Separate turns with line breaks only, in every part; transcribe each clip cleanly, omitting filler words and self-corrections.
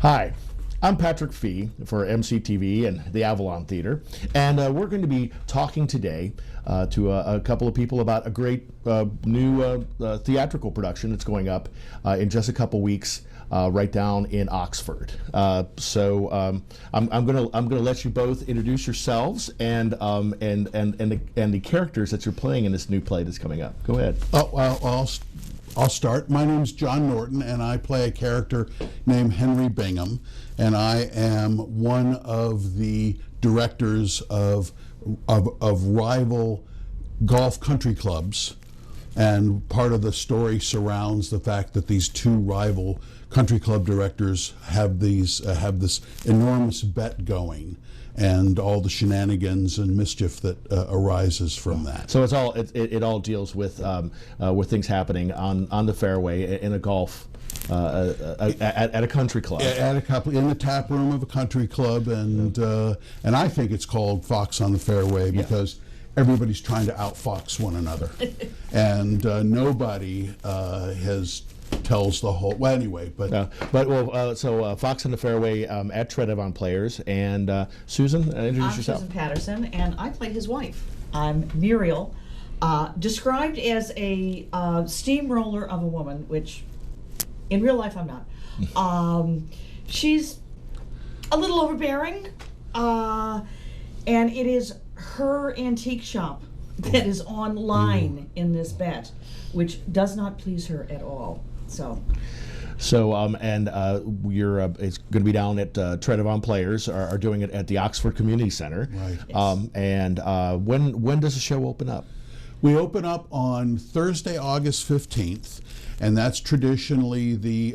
Hi, I'm Patrick Fee for MCTV and the Avalon Theater, and we're going to be talking today to a couple of people about a great new theatrical production that's going up in just a couple weeks right down in Oxford. So I'm gonna let you both introduce yourselves and the characters that you're playing in this new play that's coming up. Go ahead.
Oh, well, I'll start. My name's John Norton, and I play a character named Muriel Bingham, and I am one of the directors of rival golf country clubs, and part of the story surrounds the fact that these two rival country club directors have this enormous bet going, and all the shenanigans and mischief that arises from that.
So it's all it all deals with things happening on the fairway in a golf at a country club.
In the tap room of a country club, and I think it's called Fox on the Fairway because everybody's trying to outfox one another, and nobody tells the whole. Well, anyway,
so Fox on the Fairway at Tred Avon Players, and Susan, introduce yourself.
I'm Susan Patterson, and I play his wife. I'm Muriel, described as a steamroller of a woman, which in real life I'm not. She's a little overbearing, and it is her antique shop that is online in this bet, which does not please her at all.
You're it's going to be down at Tred Avon Players are doing it at the Oxford Community Center.
Right.
Yes. When does the show open up?
We open up on Thursday, August 15th, and that's traditionally the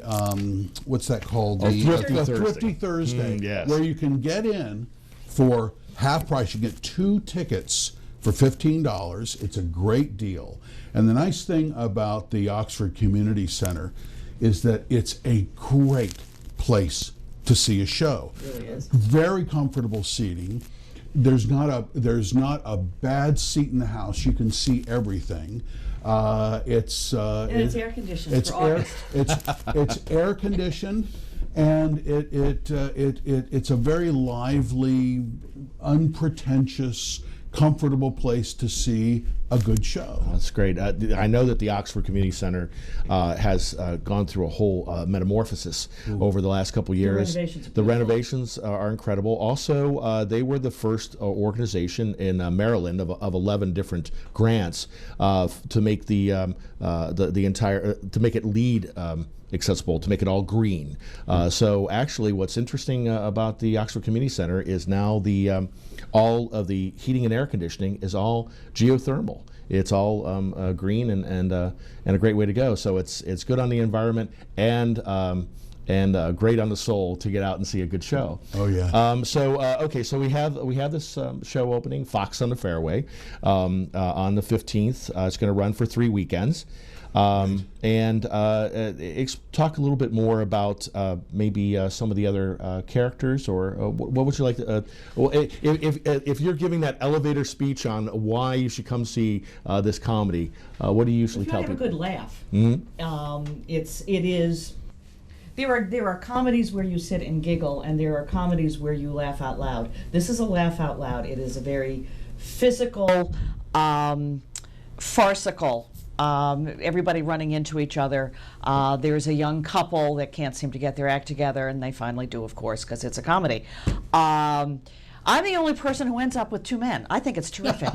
what's that called?
Thrifty
Thursday.
Yes.
Where you can get in for half price. You get 2 tickets for $15. It's a great deal. And the nice thing about the Oxford Community Center is that it's a great place to see a show.
It really is.
Very comfortable seating. There's not a bad seat in the house. You can see everything.
It's air conditioned for August.
It's air conditioned, and it's a very lively, unpretentious, comfortable place to see a good show.
That's great. I know that the Oxford Community Center has gone through a whole metamorphosis over the last couple years.
The
renovations are incredible. Also, they were the first organization in Maryland of 11 different grants to make the entire to make it LEED accessible, to make it all green. So actually, what's interesting about the Oxford Community Center is now all of the heating and air conditioning is all geothermal. It's all green and a great way to go. So it's good on the environment and great on the soul to get out and see a good show.
Oh yeah.
So we have this show opening, Fox on the Fairway, on the 15th. It's going to run for 3 weekends. Talk a little bit more about maybe some of the other characters, or what would you like to? If you're giving that elevator speech on why you should come see this comedy, what do you usually tell people?
Have a good laugh.
Mm-hmm.
It is. There are comedies where you sit and giggle, and there are comedies where you laugh out loud. This is a laugh out loud. It is a very physical, farcical. Everybody running into each other. There's a young couple that can't seem to get their act together, and they finally do, of course, because it's a comedy. I'm the only person who ends up with 2 men. I think it's terrific.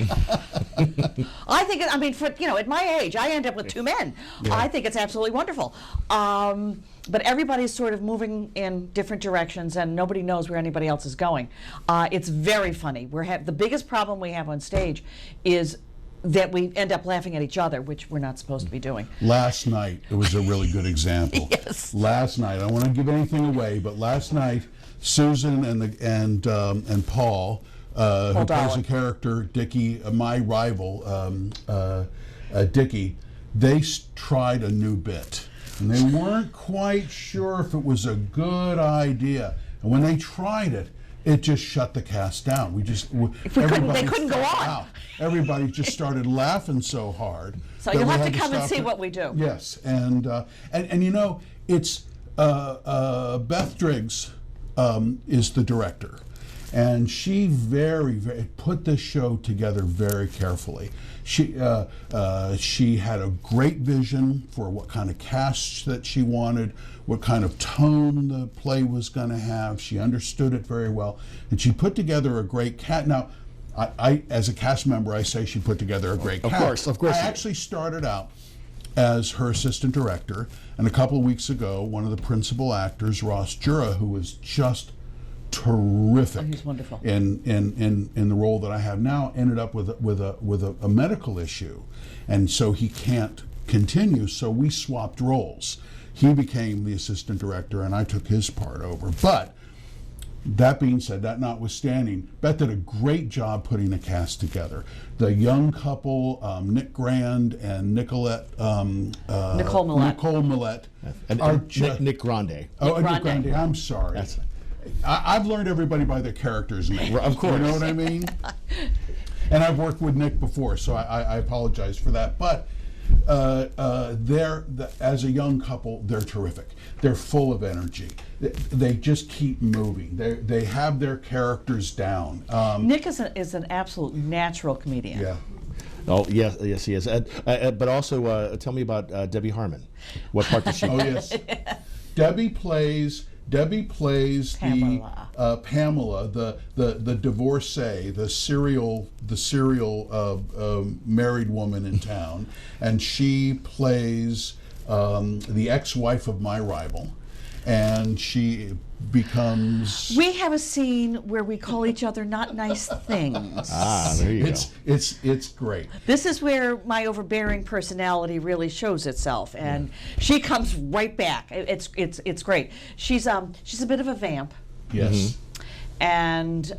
At my age, I end up with 2 men. Yeah. I think it's absolutely wonderful. But everybody's sort of moving in different directions, and nobody knows where anybody else is going. It's very funny. The biggest problem we have on stage is that we end up laughing at each other, which we're not supposed to be doing.
Last night, it was a really good example.
Yes.
Last night, I don't want to give anything away, but last night, Susan and Paul, who plays a character, Dickie, my rival, Dickie, they tried a new bit, and they weren't quite sure if it was a good idea. And when they tried it, it just shut the cast down.
They couldn't go on.
Out. Everybody just started laughing so hard.
So you'll have to come and see what we do.
Yes, and you know, it's Beth Driggs is the director, and she very put this show together very carefully. She had a great vision for what kind of cast that she wanted, what kind of tone the play was going to have. She understood it very well, and she put together a great cast. Now, I as a cast member, I say she put together a great cast.
Of course.
I actually started out as her assistant director, and a couple of weeks ago, one of the principal actors, Ross Jura, who was just terrific.
Oh, he's wonderful.
In the role that I have now, ended up with a medical issue, and so he can't continue. So we swapped roles. He became the assistant director, and I took his part over. But that being said, that notwithstanding, Beth did a great job putting the cast together. The young couple, Nick Grande and Nicole Millette,
and Nick Grande.
Oh, Nick Grande. I'm sorry. I've learned everybody by their characters' names.
Of course.
You know what I mean? And I've worked with Nick before, so I apologize for that. But as a young couple, they're terrific. They're full of energy. They just keep moving. They have their characters down.
Nick is an absolute natural comedian.
Yeah.
Oh yes, he is. But also, tell me about Debbie Harmon. What part does she?
Oh yes, Debbie plays
Pamela.
the Pamela, the divorcee, the serial married woman in town, and she plays the ex-wife of my rival, and she becomes.
We have a scene where we call each other not nice things.
There you go.
It's great.
This is where my overbearing personality really shows itself, and she comes right back. It's great. She's a bit of a vamp.
Yes.
And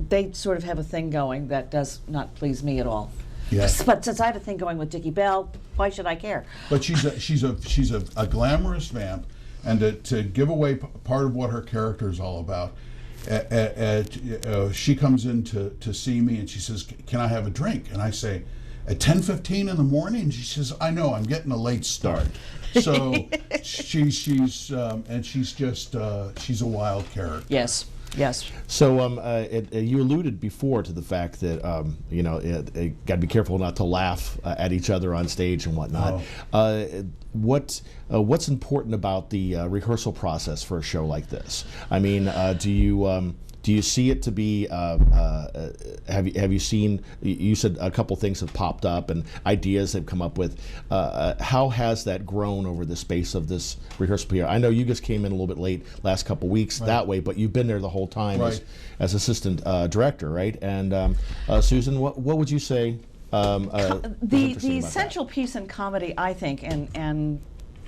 they sort of have a thing going that does not please me at all.
Yes.
But since I have a thing going with Dickie Bell, why should I care?
But she's a glamorous vamp, and to give away part of what her character is all about, she comes in to see me, and she says, "Can I have a drink?" And I say, "At 10:15 in the morning?" And she says, "I know, I'm getting a late start." So she's a wild character.
Yes. Yes.
So you alluded before to the fact that got to be careful not to laugh at each other on stage and whatnot. What's important about the rehearsal process for a show like this? I mean, do you see it to be? Have you seen? You said a couple things have popped up and ideas they've come up with. How has that grown over the space of this rehearsal period? I know you just came in a little bit late last couple weeks that way, but you've been there the whole time as assistant director, right? And Susan, what would you say?
The essential piece in comedy, I think, and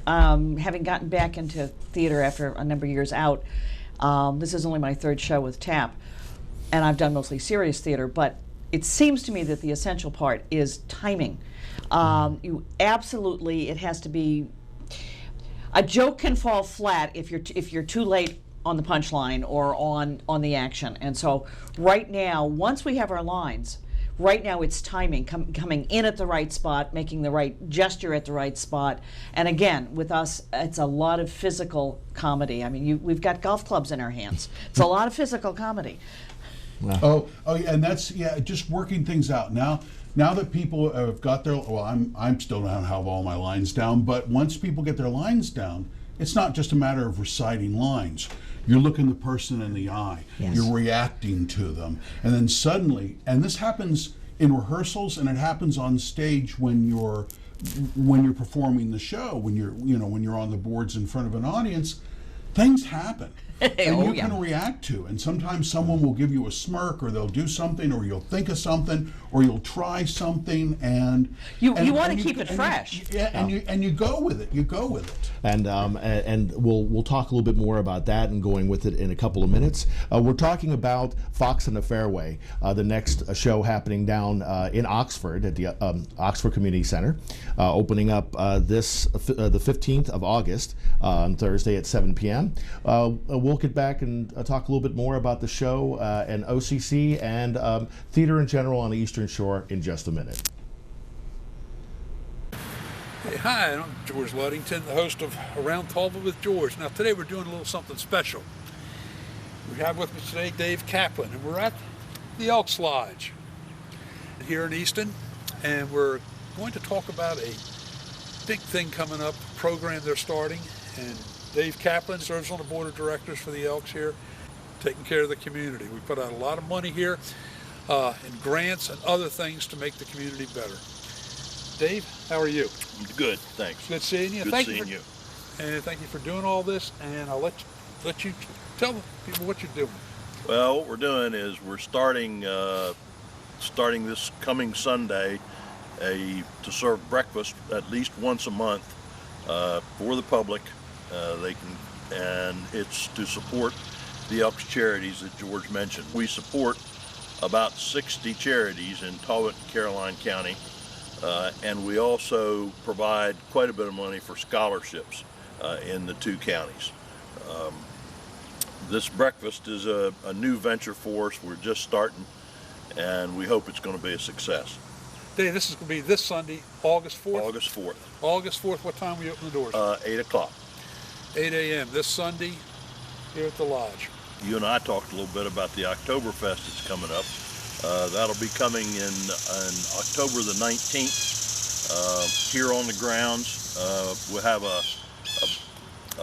having gotten back into theater after a number of years out. This is only my third show with TAP, and I've done mostly serious theater, but it seems to me that the essential part is timing. You absolutely, it has to be, a joke can fall flat if you're too late on the punchline or on the action. And so right now, once we have our lines, right now it's timing, coming in at the right spot, making the right gesture at the right spot. And again, with us, it's a lot of physical comedy. I mean, we've got golf clubs in our hands. It's a lot of physical comedy.
Wow. Oh, yeah, and that's just working things out. Now that people have got their, I'm still don't have all my lines down, but once people get their lines down, it's not just a matter of reciting lines. You're looking the person in the eye. Yes. You're reacting to them. And then suddenly, and this happens in rehearsals and it happens on stage when you're performing the show, when you're on the boards in front of an audience, things happen. And you can react to, and sometimes someone will give you a smirk, or they'll do something, or you'll think of something, or you'll try something, and
you want to keep it fresh.
And you go with it. You go with it.
And we'll talk a little bit more about that and going with it in a couple of minutes. We're talking about Fox and the Fairway, the next show happening down in Oxford at the Oxford Community Center, opening up the 15th of August on Thursday at 7 p.m. We'll get back and talk a little bit more about the show and OCC and theater in general on the Eastern Shore in just a minute.
Hey, hi, I'm George Ludington, the host of Around Tulva with George. Now today we're doing a little something special. We have with me today Dave Kaplan, and we're at the Elks Lodge here in Easton, and we're going to talk about a big thing coming up, a program they're starting, and Dave Kaplan serves on the board of directors for the Elks here, taking care of the community. We put out a lot of money here in grants and other things to make the community better. Dave, how are you?
Good, thanks.
Good seeing you.
Good seeing you.
And thank you for doing all this. And I'll let you tell the people what you're doing.
Well, what we're doing is we're starting this coming Sunday to serve breakfast at least once a month for the public. And it's to support the Elks charities that George mentioned. We support about 60 charities in Talbot and Caroline County. And we also provide quite a bit of money for scholarships in the two counties. This breakfast is a new venture for us. We're just starting, and we hope it's going to be a success.
Dave, this is going to be this Sunday, August 4th?
August 4th.
August 4th, what time we open the doors?
8 o'clock.
8 a.m. this Sunday here at the Lodge.
You and I talked a little bit about the Oktoberfest that's coming up. That'll be coming in October the 19th here on the grounds. We'll have a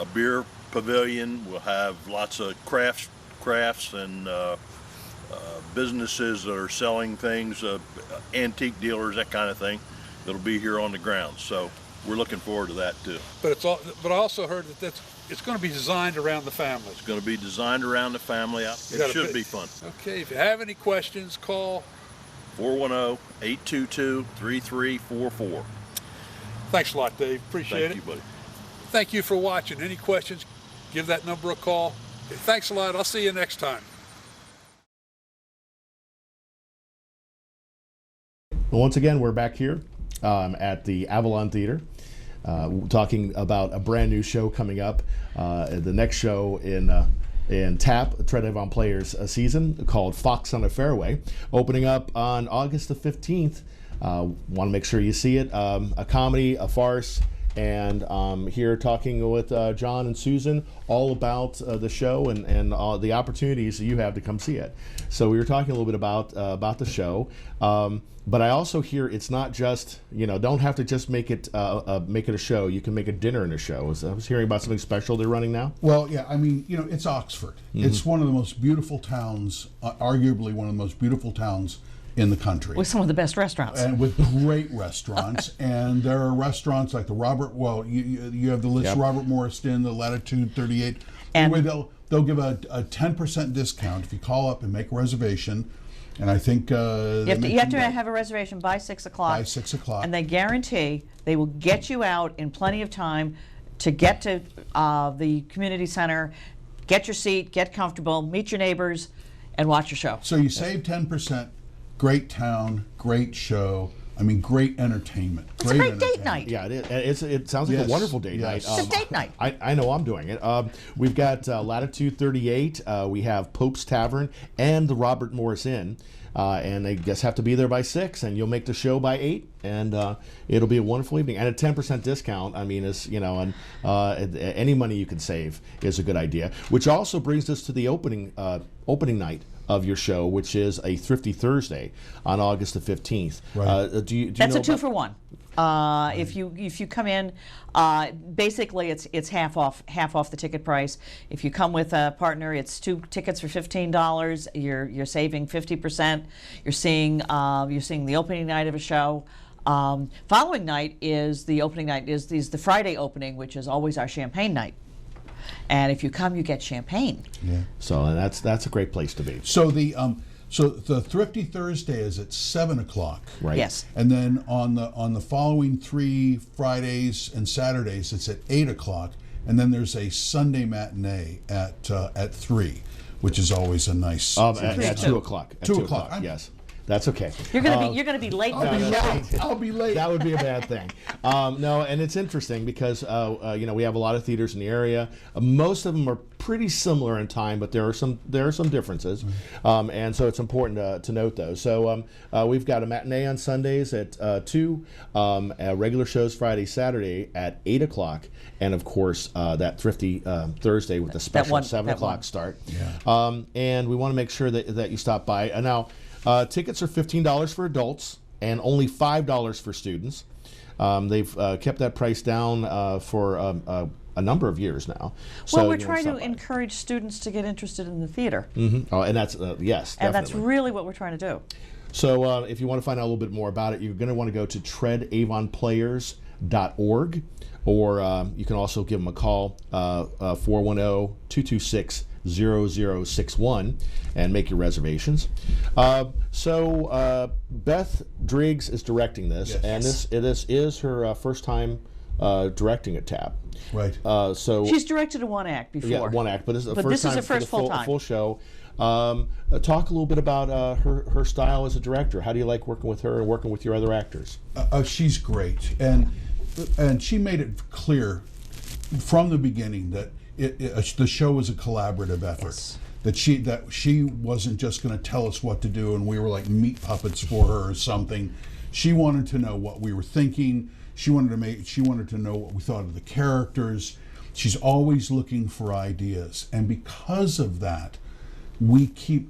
beer pavilion. We'll have lots of crafts and businesses that are selling things, antique dealers, that kind of thing. That'll be here on the grounds. So we're looking forward to that too.
But I also heard that it's going to be designed around the family.
It's going to be designed around the family. It should be fun.
Okay, if you have any questions, call
410-822-3344.
Thanks a lot, Dave. Appreciate it.
Thank you, buddy.
Thank you for watching. Any questions, give that number a call. Okay, thanks a lot. I'll see you next time.
Well, once again, we're back here at the Avalon Theater. Talking about a brand new show coming up, the next show in TAP, Tred Avon Players season, called Fox on a Fairway, opening up on August the 15th. Want to make sure you see it. A comedy, a farce, and here talking with John and Susan all about the show and all the opportunities that you have to come see it. So we were talking a little bit about the show. But I also hear it's not just, don't have to just make it a show. You can make a dinner in a show. I was hearing about something special they're running now.
Well, yeah, I mean, it's Oxford. Mm-hmm. It's one of the most beautiful towns, arguably one of the most beautiful towns in the country.
With some of the best restaurants.
And with great restaurants. And there are restaurants like the you have the list, yep. Robert Morris Inn, the Latitude 38. And anyway, they'll give a 10% discount if you call up and make a reservation. And I think
you have to have a reservation by 6 o'clock.
By 6 o'clock.
And they guarantee they will get you out in plenty of time to get to the community center, get your seat, get comfortable, meet your neighbors, and watch your show.
So you save 10%. Great town, great show. I mean, great entertainment.
It's a great date night.
Yeah, it is. It sounds like a wonderful date night.
It's a date night.
I know I'm doing it. We've got Latitude 38. We have Pope's Tavern and the Robert Morris Inn. And they just have to be there by 6, and you'll make the show by 8, and it'll be a wonderful evening. And a 10% discount, I mean, is any money you can save is a good idea. Which also brings us to the opening night of your show, which is a Thrifty Thursday on August the 15th.
Right.
That's a 2-for-1. If you come in, basically it's half off the ticket price. If you come with a partner, it's 2 tickets for $15. You're saving 50%. You're seeing the opening night of a show. Following night is the opening night is the Friday opening, which is always our champagne night. And if you come, you get champagne.
Yeah.
So that's a great place to be.
So the Thrifty Thursday is at 7 o'clock.
Right.
Yes.
And then on the following 3 Fridays and Saturdays, it's at 8 o'clock. And then there's a Sunday matinee at 3, which is always a nice.
At 2 o'clock. At
2 o'clock.
Yes. That's okay.
You're gonna be late.
I'll be late.
That would be a bad thing. No, and it's interesting because we have a lot of theaters in the area. Most of them are pretty similar in time, but there are some differences, and so it's important to note those. So we've got a matinee on Sundays at 2, regular shows Friday, Saturday at 8 o'clock, and of course that Thrifty Thursday with the special 7 o'clock start.
Yeah.
And we want to make sure that you stop by. Now, tickets are $15 for adults and only $5 for students. They've kept that price down for a number of years now.
Well, we're trying to encourage students to get interested in the theater.
Mm-hmm. Oh, and that's, yes, definitely.
And that's really what we're trying to do.
So if you want to find out a little bit more about it, you're going to want to go to tredavonplayers.org, or you can also give them a call, 410-226-0061, and make your reservations. So Beth Driggs is directing this, and this is her first time directing a TAP.
Right.
So
she's directed a one act before.
Yeah, one act, but this is the
this
first
is
time
her first
for the
full time.
full show. Talk a little bit about her style as a director. How do you like working with her and working with your other actors?
She's great, and she made it clear from the beginning that the show was a collaborative effort.
Yes.
That she wasn't just going to tell us what to do, and we were like meat puppets for her or something. She wanted to know what we were thinking. She wanted to know what we thought of the characters. She's always looking for ideas, and because of that, we keep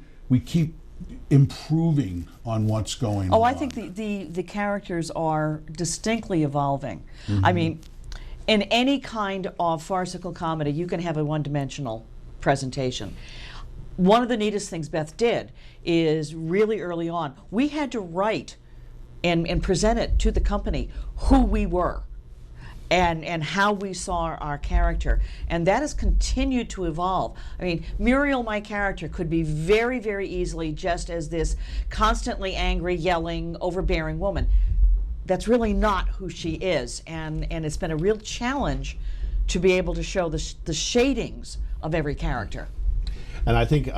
improving on what's going on.
Oh, I think the characters are distinctly evolving.
Mm-hmm.
I mean, in any kind of farcical comedy, you can have a one-dimensional presentation. One of the neatest things Beth did is really early on, we had to write and present it to the company who we were and how we saw our character. And that has continued to evolve. I mean, Muriel, my character, could be very, very easily just as this constantly angry, yelling, overbearing woman. That's really not who she is. And it's been a real challenge to be able to show the shadings of every character.
And I think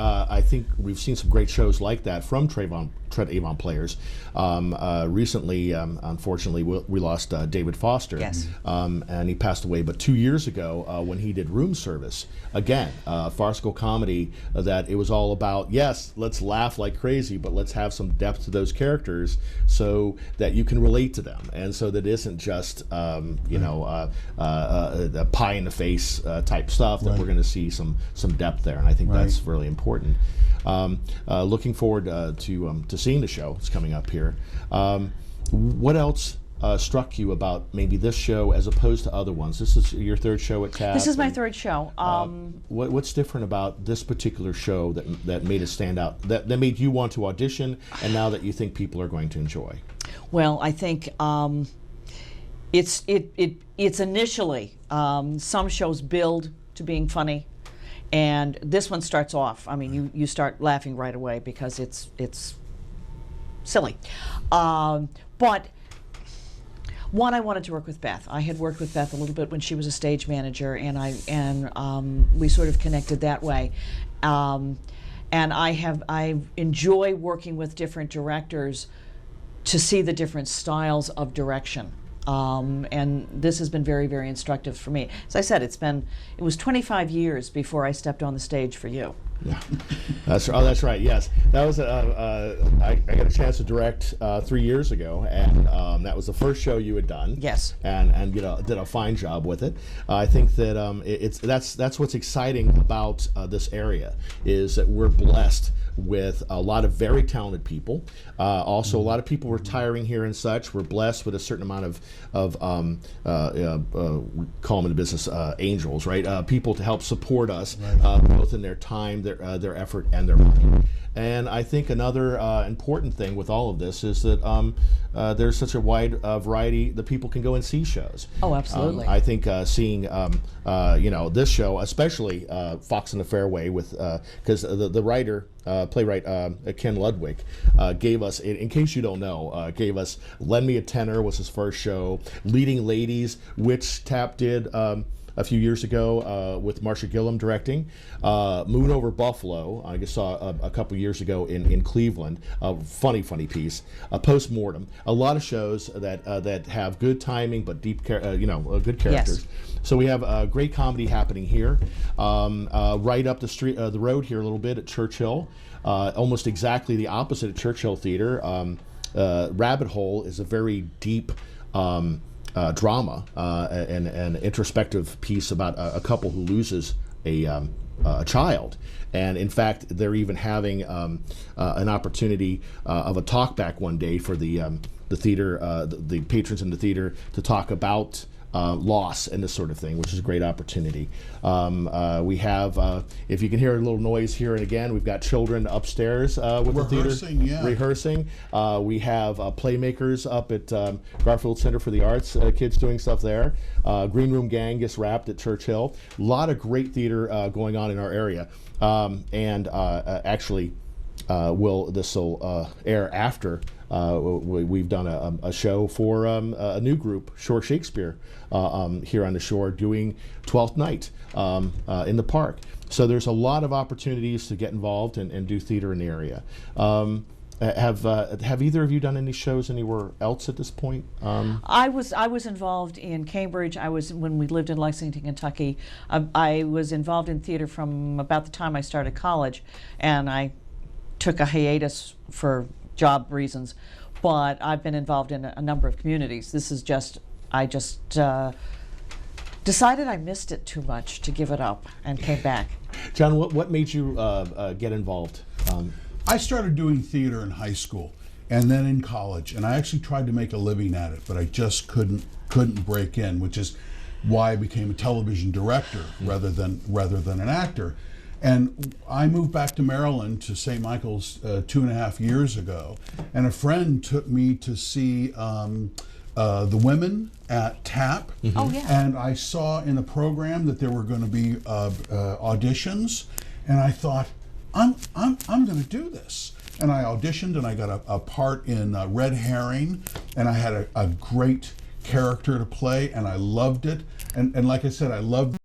we've seen some great shows like that from Tred Avon Players. Recently, unfortunately, we lost David Foster.
Yes.
And he passed away, but 2 years ago when he did Room Service. Again, farcical comedy that it was all about, yes, let's laugh like crazy, but let's have some depth to those characters so that you can relate to them. And so that it isn't just, a pie in the face type stuff, that we're going to see some depth there. And I think that's really important. Looking forward to seeing the show. It's coming up here. What else struck you about maybe this show as opposed to other ones? This is your third show at TAP.
This is my third show.
What's different about this particular show that made it stand out, that made you want to audition, and now that you think people are going to enjoy?
Well, I think it's initially some shows build to being funny. And this one starts off, I mean, you start laughing right away because it's silly. But one, I wanted to work with Beth. I had worked with Beth a little bit when she was a stage manager, and we sort of connected that way. And I enjoy working with different directors to see the different styles of direction. And this has been very, very instructive for me. As I said, it was 25 years before I stepped on the stage for you.
Yeah, that's right. Yes, that was I got a chance to direct 3 years ago, and that was the first show you had done.
Yes,
and did a fine job with it. I think that that's what's exciting about this area, is that we're blessed with a lot of very talented people. Also, a lot of people retiring here and such. We're blessed with a certain amount of we call them in the business angels, right? People to help support us, both in their time, their effort, and their money. And I think another important thing with all of this is that there's such a wide variety that people can go and see shows.
Oh, absolutely.
I think seeing this show, especially Fox in the Fairway, with because the writer, playwright Ken Ludwig gave us, in case you don't know, gave us Lend Me a Tenor was his first show, Leading Ladies, which TAP did a few years ago with Marcia Gillum directing. Moon Over Buffalo, I just saw a couple years ago in Cleveland. Funny piece. Postmortem. A lot of shows that have good timing but deep, good characters.
Yes.
So we have great comedy happening here, right up the road here a little bit at Churchill. Almost exactly the opposite of Churchill Theater. Rabbit Hole is a very deep drama and an introspective piece about a couple who loses a child. And in fact, they're even having an opportunity of a talkback one day for the theater, the patrons in the theater, to talk about loss and this sort of thing, which is a great opportunity. We have, if you can hear a little noise here and again, we've got children upstairs with the theater rehearsing. We have playmakers up at Garfield Center for the Arts, kids doing stuff there. Green Room Gang gets wrapped at Churchill. A lot of great theater going on in our area. Actually, this will air after we've done a show for a new group, Shore Shakespeare, here on the shore, doing Twelfth Night in the park. So there's a lot of opportunities to get involved and do theater in the area. Have either of you done any shows anywhere else at this point?
I was involved in Cambridge. When we lived in Lexington, Kentucky. I was involved in theater from about the time I started college, and I took a hiatus for job reasons, but I've been involved in a number of communities. I just decided I missed it too much to give it up and came back.
John, what made you get involved?
I started doing theater in high school and then in college, and I actually tried to make a living at it, but I just couldn't break in, which is why I became a television director rather than an actor. And I moved back to Maryland, to St. Michael's 2.5 years ago, and a friend took me to see the women at TAP.
Mm-hmm. Oh, yeah.
And I saw in the program that there were going to be auditions, and I thought, I'm going to do this. And I auditioned, and I got a part in Red Herring, and I had a great character to play, and I loved it. And like I said, I loved